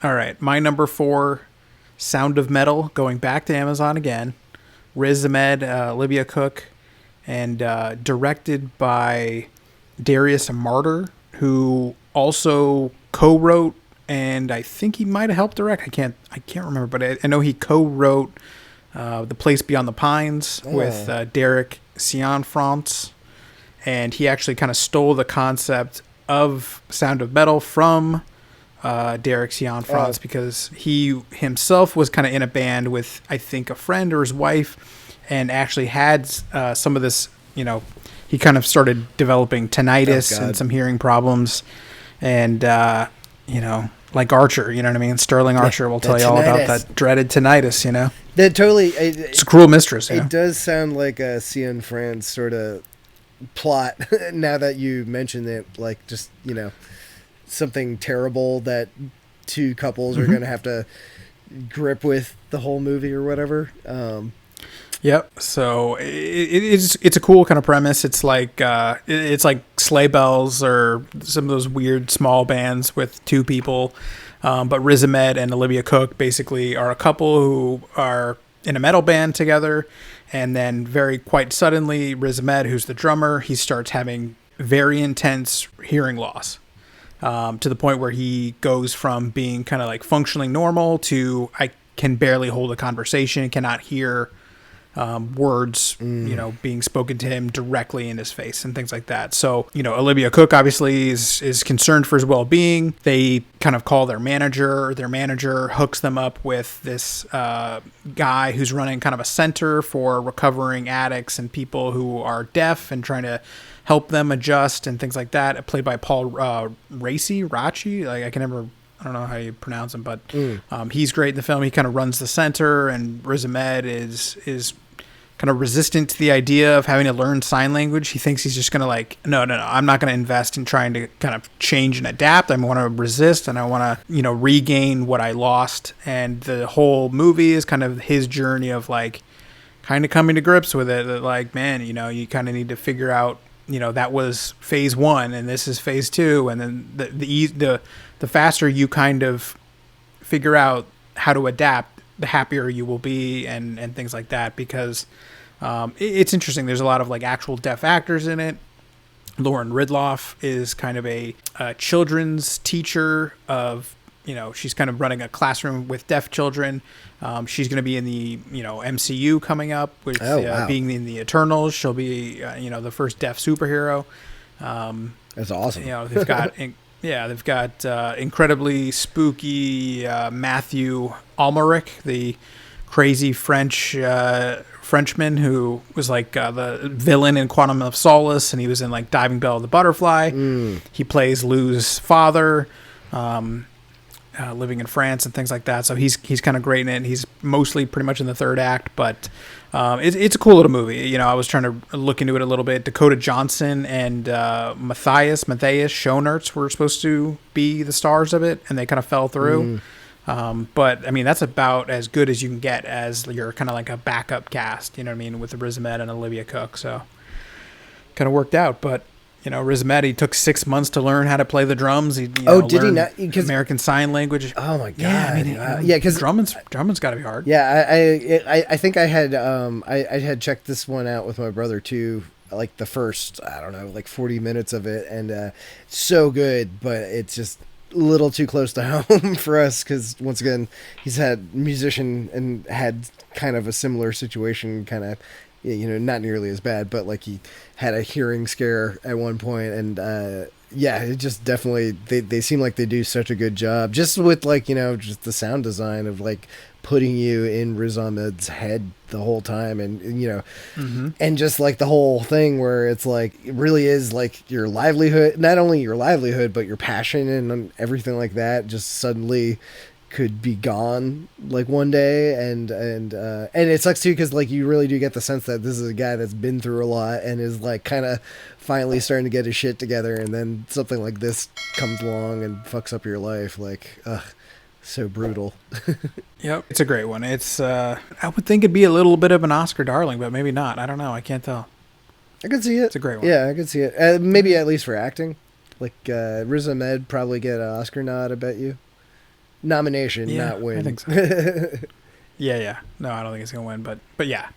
All right, my number 4, Sound of Metal, going back to Amazon again. Riz Ahmed, Olivia Cooke, and directed by Darius Marder, who also co-wrote, and I think he might have helped direct. I can't remember, but I know he co-wrote The Place Beyond the Pines with Derek Cianfrance, and he actually kind of stole the concept of Sound of Metal from Derek Cianfrance because he himself was kind of in a band with, I think, a friend or his wife, and actually had some of this, he kind of started developing tinnitus and some hearing problems, and like Archer, you know what I mean? Sterling Archer will tell you all about that dreaded tinnitus, That totally. It's a cruel mistress. It does sound like a Cianfrance sort of plot. Now that you mention it, like just something terrible that two couples are going to have to grip with the whole movie or whatever. Yep. So it's a cool kind of premise. It's like Sleigh Bells or some of those weird small bands with two people. But Riz Ahmed and Olivia Cooke basically are a couple who are in a metal band together, and then quite suddenly, Riz Ahmed, who's the drummer, he starts having very intense hearing loss. To the point where he goes from being kind of like functionally normal to I can barely hold a conversation, cannot hear words, being spoken to him directly in his face and things like that. So, Olivia Cooke obviously is concerned for his well-being. They kind of call their manager. Their manager hooks them up with this guy who's running kind of a center for recovering addicts and people who are deaf and trying to help them adjust and things like that. Played by Paul Raci. Like I don't know how you pronounce him, but he's great in the film. He kind of runs the center, and Riz Ahmed is kind of resistant to the idea of having to learn sign language. He thinks he's just going to no, I'm not going to invest in trying to kind of change and adapt. I want to resist, and I want to, regain what I lost. And the whole movie is kind of his journey of kind of coming to grips with it. That man, you kind of need to figure out, that was phase 1 and this is phase 2. And then the faster you kind of figure out how to adapt, the happier you will be and things like that, because it's interesting. There's a lot of actual deaf actors in it. Lauren Ridloff is kind of a children's teacher of, she's kind of running a classroom with deaf children. She's going to be in the, MCU coming up with being in the Eternals. She'll be, the first deaf superhero. That's awesome. They've got... they've got incredibly spooky Mathieu Amalric, the crazy Frenchman who was the villain in Quantum of Solace, and he was in Diving Bell of the Butterfly. He plays Lou's father, living in France and things like that. So he's kind of great in it. He's mostly pretty much in the third act, but it's a cool little movie. I was trying to look into it a little bit. Dakota Johnson and Matthias Schoenaerts were supposed to be the stars of it, and they kind of fell through. But I mean, that's about as good as you can get as your kind of a backup cast, with the Riz Ahmed and Olivia Cooke. So kind of worked out, but Riz Ahmed, he took 6 months to learn how to play the drums. Did he not? American Sign Language. Oh my god! Yeah, I mean, because drumming's got to be hard. Yeah, I think I had I had checked this one out with my brother too. The first 40 minutes of it, and so good, but it's just a little too close to home for us because once again, he's had musician and had kind of a similar situation, kind of. Not nearly as bad, but he had a hearing scare at one point, and it just definitely they seem like they do such a good job just with just the sound design of putting you in Riz Ahmed's head the whole time, and and just the whole thing where it's it really is your livelihood, not only your livelihood but your passion and everything like that just suddenly could be gone one day, and it sucks too because you really do get the sense that this is a guy that's been through a lot and is kind of finally starting to get his shit together, and then something like this comes along and fucks up your life. So brutal. Yep, it's a great one. It's I would think it'd be a little bit of an Oscar darling, but maybe not. I don't know. I can't tell. I could see it. It's a great one. Yeah, I could see it. Maybe at least for acting. Riz Ahmed probably get an Oscar nod, I bet you. nomination, Yeah, not win. I think so. Yeah. No, I don't think it's gonna win, but yeah,